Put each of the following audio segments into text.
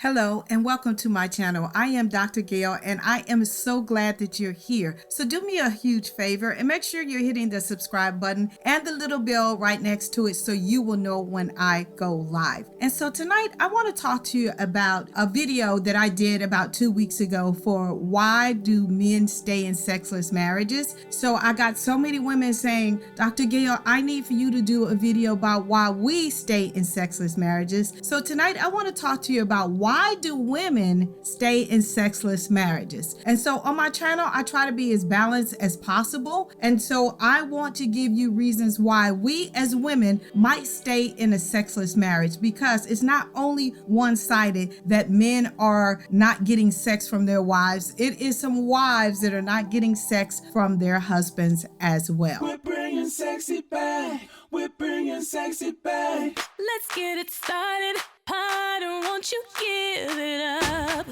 Hello and welcome to my channel. I am Dr. Gail and I am so glad that you're here. So do me a huge favor and make sure you're hitting the subscribe button and the little bell right next to it so you will know when I go live. And so tonight I want to talk to you about a video that I did about 2 weeks ago for why do men stay in sexless marriages. So I got so many women saying, Dr. Gail, I need for you to do a video about why we stay in sexless marriages. So tonight I want to talk to you about why do women stay in sexless marriages? And so on my channel, I try to be as balanced as possible. And so I want to give you reasons why we as women might stay in a sexless marriage, because it's not only one-sided that men are not getting sex from their wives. It is some wives that are not getting sex from their husbands as well. We're bringing sexy back. We're bringing sexy back. Let's get it started. Potter, won't you give it up?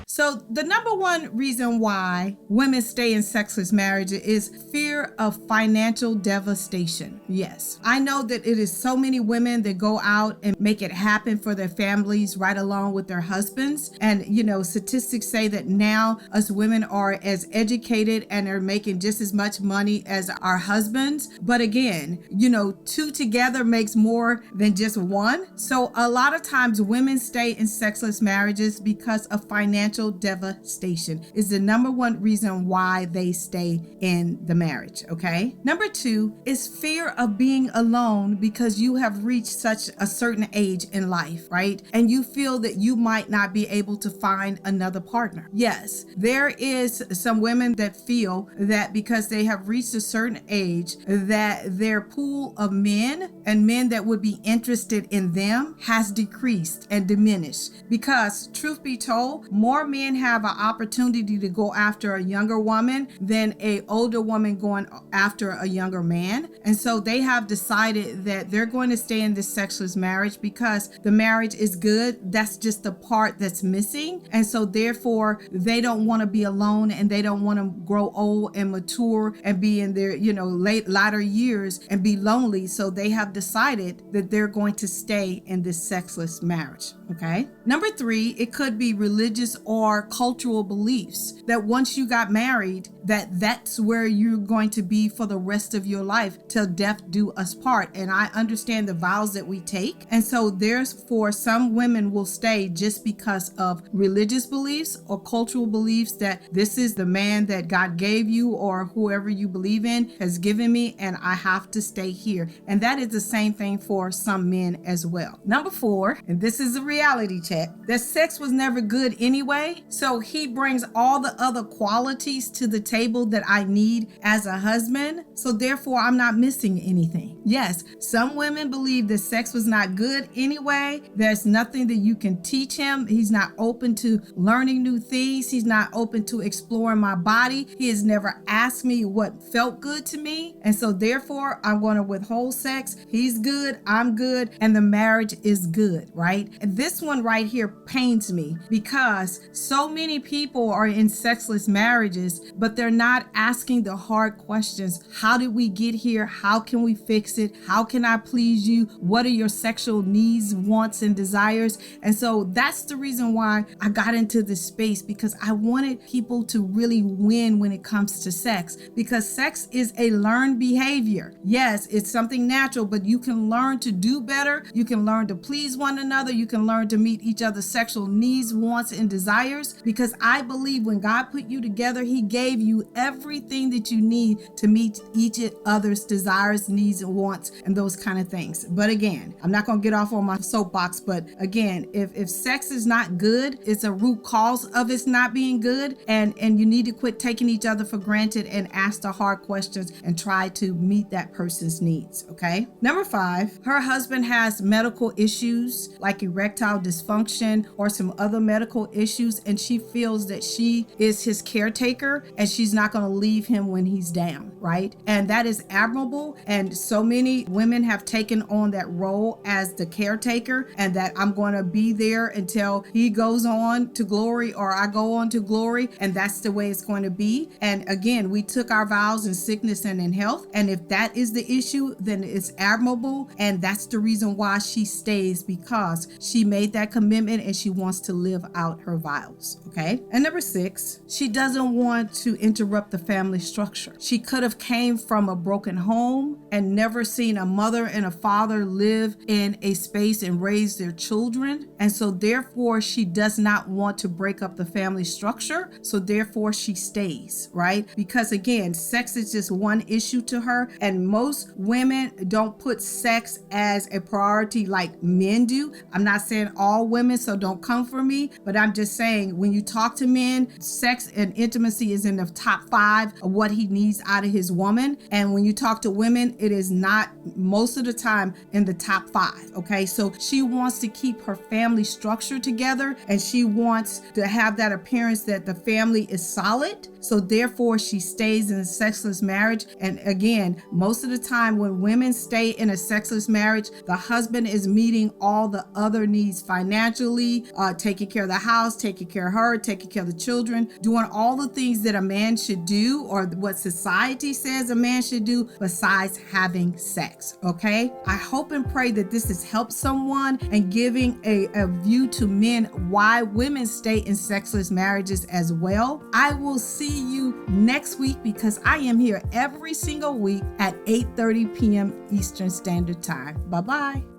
So the number one reason why women stay in sexless marriages is fear of financial devastation. Yes, I know that it is so many women that go out and make it happen for their families right along with their husbands. And, you know, statistics say that now us women are as educated and are making just as much money as our husbands. But again, you know, two together makes more than just one. So a lot of times women stay in sexless marriages because of financial devastation is the number one reason why they stay in the marriage. Okay. Number two is fear of being alone because you have reached such a certain age in life, right? And you feel that you might not be able to find another partner. Yes, there is some women that feel that because they have reached a certain age that their pool of men and men that would be interested in them has decreased and diminished, because truth be told, more men have an opportunity to go after a younger woman than a older woman going after a younger man. And so they have decided that they're going to stay in this sexless marriage because the marriage is good. That's just the part that's missing. And so therefore they don't want to be alone, and they don't want to grow old and mature and be in their, you know, latter years and be lonely. So they have decided that they're going to stay in this sexless marriage. Okay. Number three, it could be religious or cultural beliefs that once you got married, that's where you're going to be for the rest of your life till death do us part. And I understand the vows that we take. And so therefore some women will stay just because of religious beliefs or cultural beliefs that this is the man that God gave you or whoever you believe in has given me, and I have to stay here. And that is the same thing for some men as well. Number four, and this is a reality check, that sex was never good anyway. So he brings all the other qualities to the table that I need as a husband. So therefore I'm not missing anything. Yes, some women believe that sex was not good anyway. There's nothing that you can teach him. He's not open to learning new things. He's not open to exploring my body. He has never asked me what felt good to me. And so therefore I'm going to withhold sex. He's good, I'm good, and the marriage is good, right? And this one right here pains me because so many people are in sexless marriages, but they're not asking the hard questions. How did we get here? How can we fix it? How can I please you? What are your sexual needs, wants, and desires? And so that's the reason why I got into this space, because I wanted people to really win when it comes to sex, because sex is a learned behavior. Yes, it's something natural, but you can learn to do better. You can learn to please one another. You can learn to meet each other's sexual needs, wants, and desires, because I believe when God put you together, he gave you everything that you need to meet each other's desires, needs, and wants, and those kind of things. But again, I'm not going to get off on my soapbox, but again, if sex is not good, it's a root cause of it's not being good, and you need to quit taking each other for granted and ask the hard questions and try to meet that person's needs. Okay. Number five, her husband has medical issues like erectile dysfunction or some other medical issues, and she feels that she is his caretaker and she's not going to leave him when he's down, right? And that is admirable. And so many women have taken on that role as the caretaker, and that I'm going to be there until he goes on to glory or I go on to glory. And that's the way it's going to be. And again, we took our vows in sickness and in health. And if that is the issue, then it's admirable. And that's the reason why she stays, because she made that commitment and she wants to live out her vows. Okay. And number 6, she doesn't want to interrupt the family structure. She could have came from a broken home and never seen a mother and a father live in a space and raise their children. And so therefore she does not want to break up the family structure. So therefore she stays, right? Because again, sex is just one issue to her. And most women don't put sex as a priority like men do. I'm not saying all women, so don't come for me, but I'm just saying when you talk to men, sex and intimacy is in the top 5 of what he needs out of his woman. And when you talk to women, it is not most of the time in the top 5. Okay. So she wants to keep her family structure together, and she wants to have that appearance that the family is solid. So therefore she stays in a sexless marriage. And again, most of the time when women stay in a sexless marriage, the husband is meeting all the other needs financially, taking care of the house, taking care of her, taking care of the children, doing all the things that a man should do or what society says a man should do besides having sex. Okay. I hope and pray that this has helped someone and giving a view to men why women stay in sexless marriages as well. I will see you next week because I am here every single week at 8:30 p.m. Eastern Standard Time. Bye-bye.